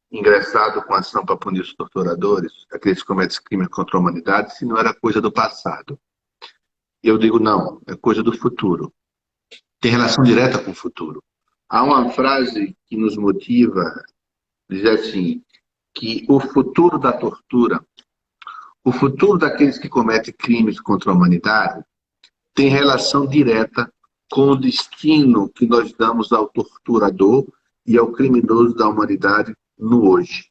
ingressado com ação para punir os torturadores, aqueles que cometem crimes contra a humanidade, se não era coisa do passado. Eu digo não, é coisa do futuro. Tem relação direta com o futuro. Há uma frase que nos motiva, diz assim, que o futuro da tortura, o futuro daqueles que cometem crimes contra a humanidade, tem relação direta com o destino que nós damos ao torturador e ao criminoso da humanidade no hoje.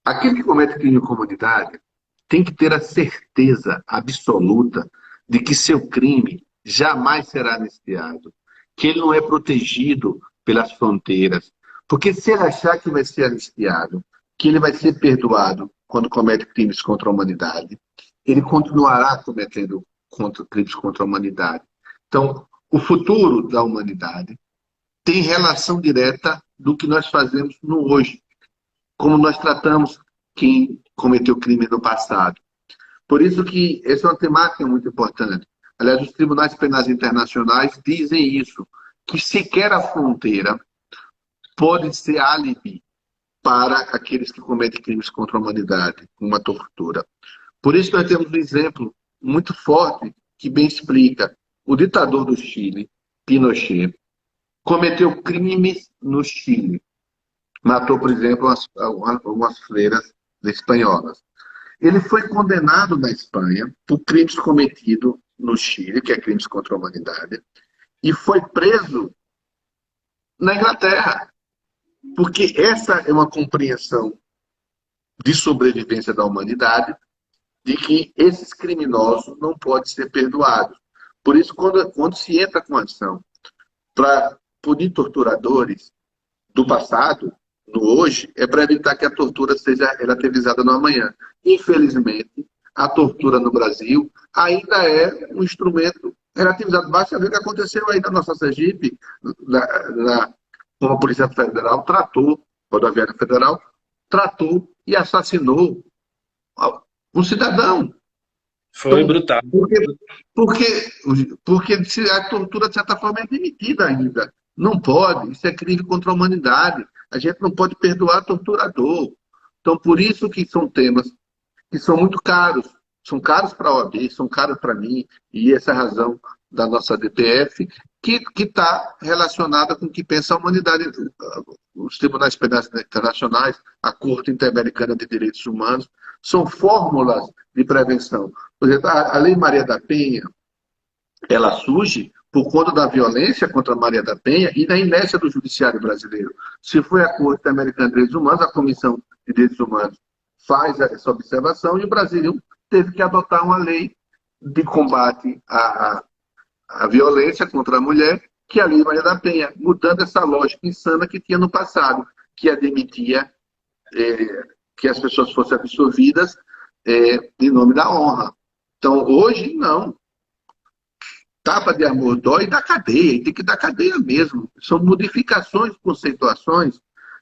Aquele que comete crime contra a humanidade tem que ter a certeza absoluta de que seu crime jamais será anistiado, que ele não é protegido pelas fronteiras. Porque se ele achar que vai ser anistiado, que ele vai ser perdoado quando comete crimes contra a humanidade, ele continuará cometendo crimes contra a humanidade. Então, o futuro da humanidade tem relação direta do que nós fazemos no hoje, como nós tratamos quem cometeu crime no passado. Por isso que essa é uma temática muito importante. Aliás, os tribunais penais internacionais dizem isso, que sequer a fronteira pode ser álibi para aqueles que cometem crimes contra a humanidade, uma tortura. Por isso nós temos um exemplo muito forte que bem explica. O ditador do Chile, Pinochet, cometeu crimes no Chile. Matou, por exemplo, algumas freiras espanholas. Ele foi condenado na Espanha por crimes cometidos no Chile, que é crimes contra a humanidade, e foi preso na Inglaterra. Porque essa é uma compreensão de sobrevivência da humanidade, de que esses criminosos não podem ser perdoados. Por isso, quando se entra com ação para punir torturadores do passado, no hoje, é para evitar que a tortura seja relativizada no amanhã. Infelizmente, a tortura no Brasil ainda é um instrumento relativizado. Basta ver o que aconteceu aí na nossa Sergipe, como a Polícia Federal tratou, a Rodoviária Federal, tratou e assassinou um cidadão. Foi brutal. Porque a tortura, de certa forma, é permitida ainda. Não pode, isso é crime contra a humanidade. A gente não pode perdoar torturador. Então, por isso que são temas que são muito caros. São caros para a OAB, são caros para mim, e essa é a razão da nossa DPF, que está relacionada com o que pensa a humanidade. Os tribunais penais internacionais, a Corte Interamericana de Direitos Humanos, são fórmulas de prevenção. Por exemplo, a Lei Maria da Penha, ela surge por conta da violência contra Maria da Penha e da inércia do judiciário brasileiro. Se foi a Corte Americana de Direitos Humanos, a Comissão de Direitos Humanos faz essa observação e o Brasil teve que adotar uma lei de combate à violência contra a mulher, que é a Lei Maria da Penha, mudando essa lógica insana que tinha no passado, que admitia que as pessoas fossem absolvidas em nome da honra. Então, hoje, não. Tapa de amor dói da cadeia, e tem que dar cadeia mesmo. São modificações, conceituações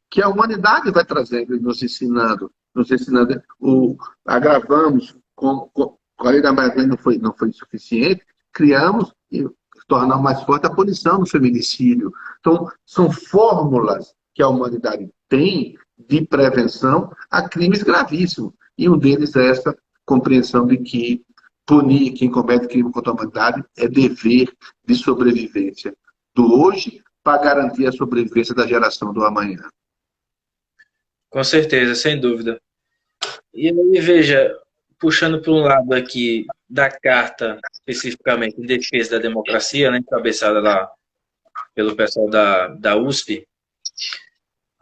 que a humanidade vai trazendo e nos ensinando. Agravamos, com a lei da Maria não foi suficiente, criamos e tornamos mais forte a punição do feminicídio. Então, são fórmulas que a humanidade tem de prevenção a crimes gravíssimos. E um deles é essa compreensão de que punir quem comete crime contra a humanidade é dever de sobrevivência do hoje para garantir a sobrevivência da geração do amanhã. Com certeza, sem dúvida. E aí, veja, puxando para um lado aqui da carta, especificamente em defesa da democracia, né, encabeçada lá pelo pessoal da USP,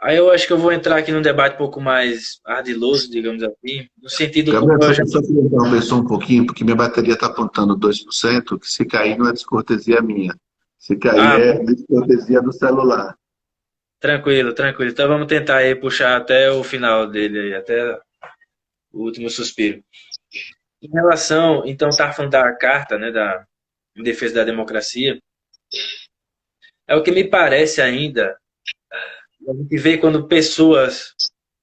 aí eu acho que eu vou entrar aqui num debate um pouco mais ardiloso, digamos assim, no sentido... Gabriel, só queria interromper um pouquinho, porque minha bateria está apontando 2%, que se cair não é descortesia minha. Se cair é descortesia do celular. Tranquilo, tranquilo. Então vamos tentar aí puxar até o final dele, aí, até o último suspiro. Em relação, então, tá falando da carta, né, em defesa da democracia, é o que me parece ainda, a gente vê quando pessoas,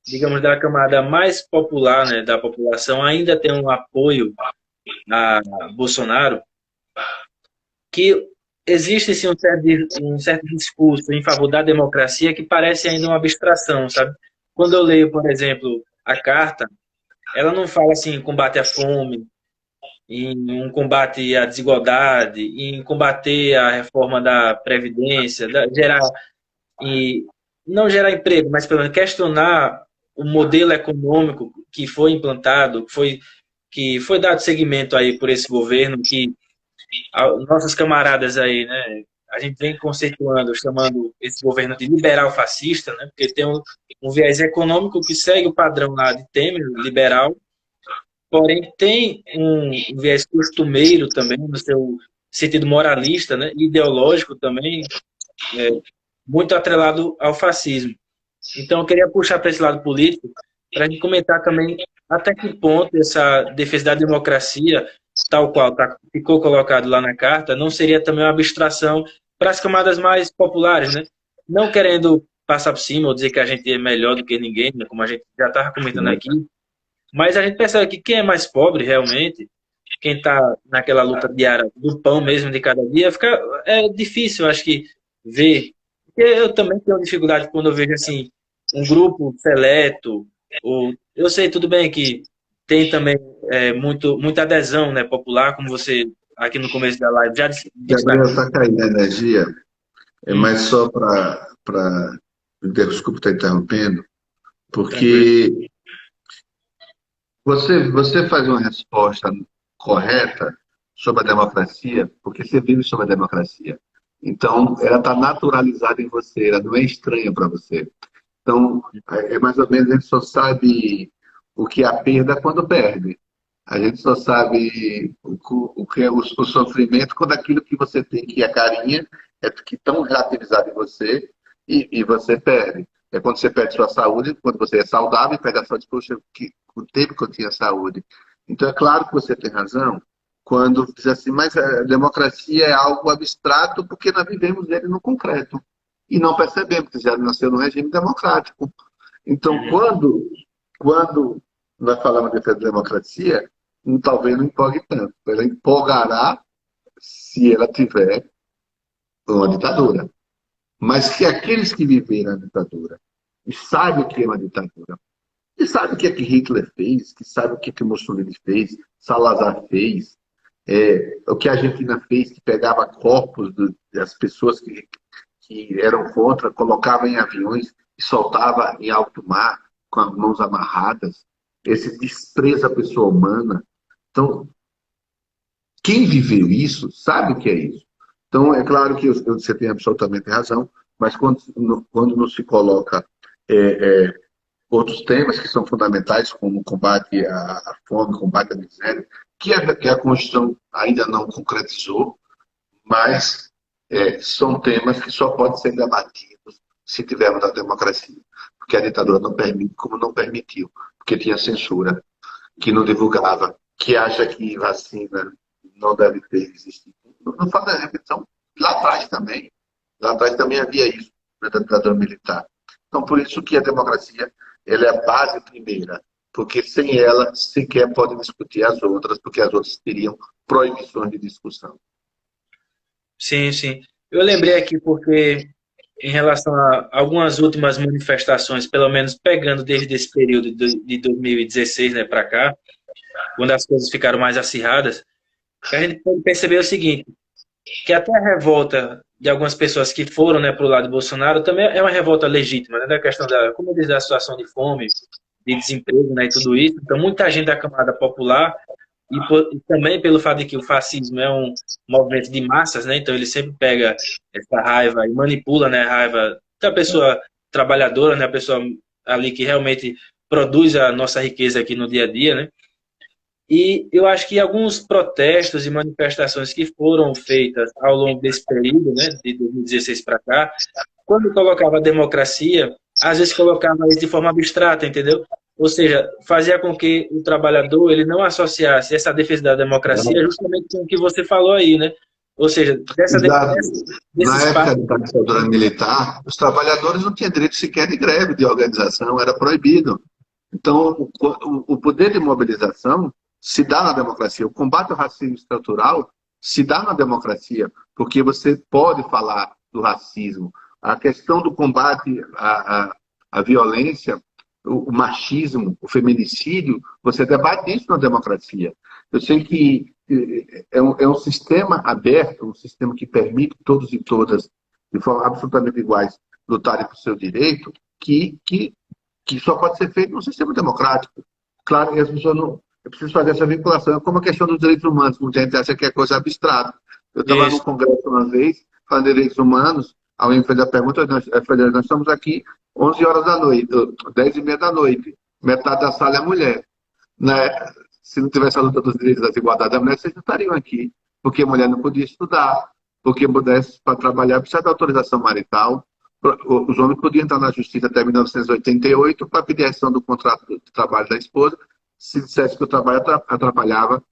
digamos, da camada mais popular, né, da população, ainda tem um apoio a Bolsonaro, que existe sim um certo discurso em favor da democracia que parece ainda uma abstração, sabe? Quando eu leio, por exemplo, a carta, ela não fala assim, em combate à fome, em um combate à desigualdade, em combater a reforma da Previdência, e não gerar emprego, mas pelo menos questionar o modelo econômico que foi implantado, que foi dado seguimento aí por esse governo, que nossos camaradas aí, né, a gente vem conceituando, chamando esse governo de liberal fascista, né, porque tem um viés econômico que segue o padrão lá de Temer, liberal, porém tem um viés costumeiro também, no seu sentido moralista, né, ideológico também, muito atrelado ao fascismo. Então, eu queria puxar para esse lado político, para a gente comentar também até que ponto essa defesa da democracia, tal qual ficou colocado lá na carta, não seria também uma abstração para as camadas mais populares, né? Não querendo passar por cima ou dizer que a gente é melhor do que ninguém, né? Como a gente já estava comentando aqui, mas a gente percebe que quem é mais pobre realmente, quem está naquela luta diária do pão mesmo de cada dia, é difícil, acho que, ver. Porque eu também tenho dificuldade quando eu vejo assim um grupo seleto, ou eu sei tudo bem que tem também muita adesão, né, popular, como você aqui no começo da live já Gabriel, destacou. está caindo a energia, mas só para... Desculpa estar interrompendo, Tranquilo. porque você faz uma resposta correta sobre a democracia, porque você vive sobre a democracia. Então, ela está naturalizada em você, ela não é estranha para você. Então, é mais ou menos, a gente só sabe o que é a perda quando perde. A gente só sabe o que é o sofrimento quando aquilo que você tem, que é carinha, é que tão relativizado em você e você perde. É quando você perde sua saúde, quando você é saudável e perde a saúde, poxa, o tempo que eu tinha saúde. Então, é claro que você tem razão quando diz assim, mas a democracia é algo abstrato porque nós vivemos ele no concreto e não percebemos que já nasceu no regime democrático. Então, quando nós falamos de democracia, talvez não empolgue tanto. Ela empolgará se ela tiver uma ditadura. Mas que aqueles que viveram a ditadura e sabem o que é uma ditadura, e sabem o que é que Hitler fez, que sabem o que é que Mussolini fez, Salazar fez, o que a Argentina fez, que pegava corpos das pessoas que eram contra, colocava em aviões e soltava em alto mar com as mãos amarradas, esse desprezo à pessoa humana. Então, quem viveu isso sabe o que é isso. Então, é claro que você tem absolutamente razão, mas quando não se coloca outros temas que são fundamentais, como o combate à fome, o combate à miséria, que a Constituição ainda não concretizou, mas são temas que só podem ser debatidos se tivermos a democracia. Porque a ditadura não permite, como não permitiu, porque tinha censura, que não divulgava, que acha que vacina não deve ter existido. Não fala da repetição, lá atrás também havia isso, na ditadura militar. Então, por isso que a democracia ela é a base primeira, porque sem ela sequer pode discutir as outras, porque as outras teriam proibições de discussão. Sim, sim. Eu lembrei aqui porque, em relação a algumas últimas manifestações, pelo menos pegando desde esse período de 2016, né, para cá, quando as coisas ficaram mais acirradas, a gente pode perceber o seguinte, que até a revolta de algumas pessoas que foram, né, para o lado de Bolsonaro também é uma revolta legítima, né, da questão da, como diz, da situação de fome, de desemprego, né, e tudo isso. Então, muita gente da camada popular e também pelo fato de que o fascismo é um movimento de massas, né? Então ele sempre pega essa raiva e manipula, né, a raiva da pessoa trabalhadora, né, a pessoa ali que realmente produz a nossa riqueza aqui no dia a dia, né? E eu acho que alguns protestos e manifestações que foram feitas ao longo desse período, né, de 2016 para cá, quando colocava a democracia, às vezes colocava isso de forma abstrata, entendeu? Ou seja, fazia com que o trabalhador ele não associasse essa defesa da democracia justamente com o que você falou aí, né? Ou seja, Exato. desse Na época espaço. da ditadura militar, os trabalhadores não tinham direito sequer de greve, de organização, era proibido. Então, o poder de mobilização se dá na democracia. O combate ao racismo estrutural se dá na democracia, porque você pode falar do racismo. A questão do combate à violência, o machismo, o feminicídio, você debate isso na democracia. Eu sei que é um sistema aberto, um sistema que permite todos e todas, de forma absolutamente iguais, lutarem por seu direito, que só pode ser feito num sistema democrático. Claro que as pessoas não. É preciso fazer essa vinculação, como a questão dos direitos humanos, muita gente acha que é coisa abstrata. Eu estava num Isso. congresso uma vez, falando de direitos humanos, alguém fez a pergunta, nós estamos aqui 11 horas da noite, 10 e meia da noite, metade da sala é mulher. Né? Se não tivesse a luta dos direitos da igualdade da mulher, vocês não estariam aqui, porque a mulher não podia estudar, porque mulher para trabalhar precisa de autorização marital, os homens podiam entrar na justiça até 1988 para pedir a rescisão do contrato de trabalho da esposa, se dissesse que o trabalho atrapalhava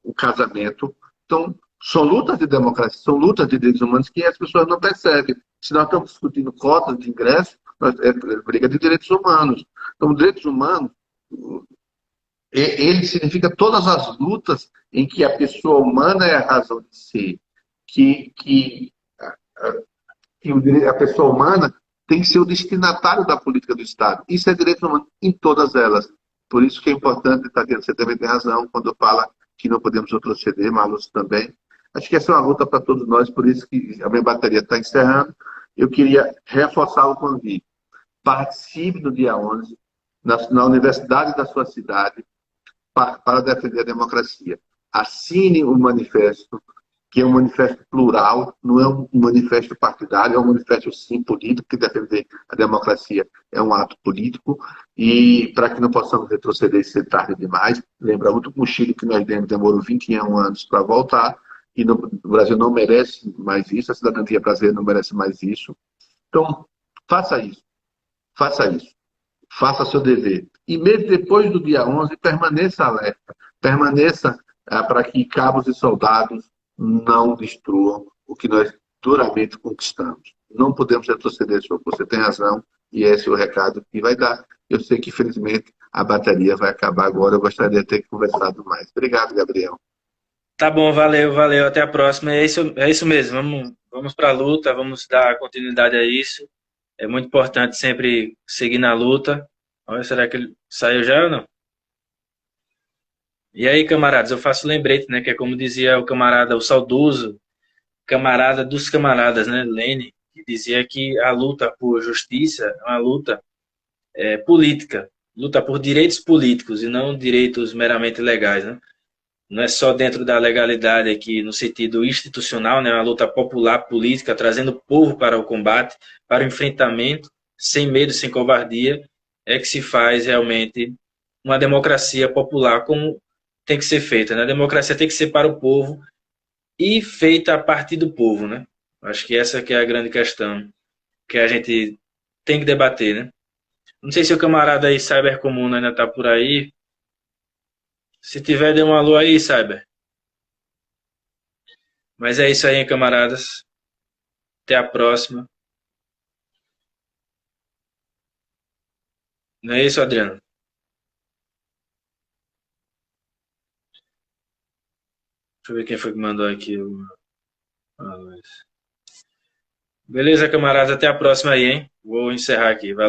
o casamento. Então, são lutas de democracia, são lutas de direitos humanos que as pessoas não percebem. Se nós estamos discutindo cotas de ingresso, é briga de direitos humanos. Então, direitos humanos, ele significa todas as lutas em que a pessoa humana é a razão de ser, que a pessoa humana tem que ser o destinatário da política do Estado. Isso é direito humano em todas elas. Por isso que é importante, Tatiana, você também tem razão quando fala que não podemos retroceder, Marlos também. Acho que essa é uma luta para todos nós, por isso que a minha bateria está encerrando. Eu queria reforçar o convite. Participe no dia 11, na universidade da sua cidade, para defender a democracia. Assine o manifesto, que é um manifesto plural, não é um manifesto partidário, é um manifesto, sim, político, que defender a democracia é um ato político, e para que não possamos retroceder e ser tarde demais, lembra muito com o Chile que nós demorou 21 anos para voltar, e o Brasil não merece mais isso, a cidadania brasileira não merece mais isso. Então, faça isso, faça isso, faça seu dever. E mesmo depois do dia 11, permaneça alerta, permaneça para que cabos e soldados não destruam o que nós duramente conquistamos. Não podemos retroceder, senhor. Você tem razão, e esse é o recado que vai dar. Eu sei que, infelizmente, a bateria vai acabar agora. Eu gostaria de ter conversado mais. Obrigado, Gabriel. Tá bom, valeu, valeu. Até a próxima. É isso mesmo. Vamos para a luta, vamos dar continuidade a isso. É muito importante sempre seguir na luta. Olha, será que ele saiu já ou não? E aí, camaradas, eu faço lembrete, né? Que é como dizia o camarada, o saudoso camarada dos camaradas, né? Lênin, que dizia que a luta por justiça é uma luta política, luta por direitos políticos e não direitos meramente legais, né? não é só dentro da legalidade aqui, no sentido institucional, né, uma luta popular, política, trazendo o povo para o combate, para o enfrentamento, sem medo, sem covardia, é que se faz realmente uma democracia popular como tem que ser feita, né? A democracia tem que ser para o povo e feita a partir do povo, né? Acho que essa que é a grande questão que a gente tem que debater, né? Não sei se o camarada aí, Cyber Comum, ainda está por aí. Se tiver, dê um alô aí, Cyber. Mas é isso aí, camaradas. Até a próxima. Não é isso, Adriano? Deixa eu ver quem foi que mandou aqui. Beleza, camaradas. Até a próxima aí, hein? Vou encerrar aqui. Valeu.